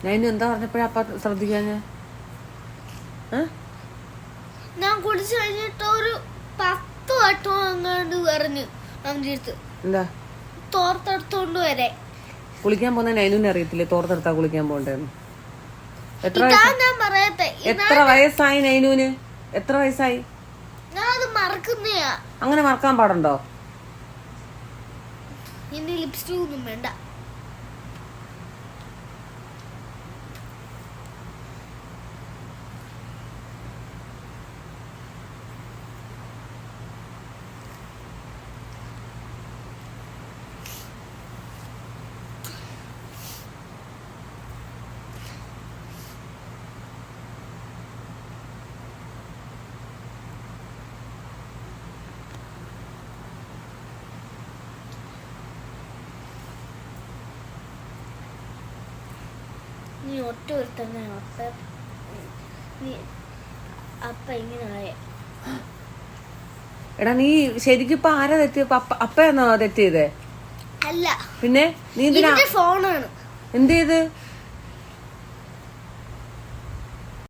ഞാൻ എന്താ പറഞ്ഞപ്പോഴാ അപ്പ ശ്രദ്ധിക്കാൻ ഞാൻ കുളിച്ചു കഴിഞ്ഞിട്ട് ഒരു 10 വട്ടം അങ്ങാണ്ട് പറഞ്ഞു അവന്റെ അടുത്ത് എന്താ തോർത്തെടുത്തോണ്ട് വരെ. കുളിക്കാൻ പോകുന്ന നൈനുവിനെ അറിയത്തില്ലേ തോർത്തെടുത്താ കുളിക്കാൻ പോകണ്ടേന്ന്? ഞാൻ പറയട്ടെ, എത്ര വയസ്സായി നൈനുവിന്? എത്ര വയസ്സായി? ഞാൻ അത് മറക്കുന്നയാ. അങ്ങനെ മറക്കാൻ പാടുണ്ടോ? ഇനി ലിപ്സ്റ്റിക് ഒന്നും വേണ്ട. നീ ഒറ്റ ഒരുത്തന്നെ അപ്പ ഇങ്ങനെ. എടാ നീ ശരിക്കും ഇപ്പൊ ആരാ തെറ്റിയപ്പോ? അപ്പയാണോ തെറ്റിയതേ? അല്ല, പിന്നെ നീ എന്തിനാ ഫോണാണ്. എന്ത് ചെയ്ത്?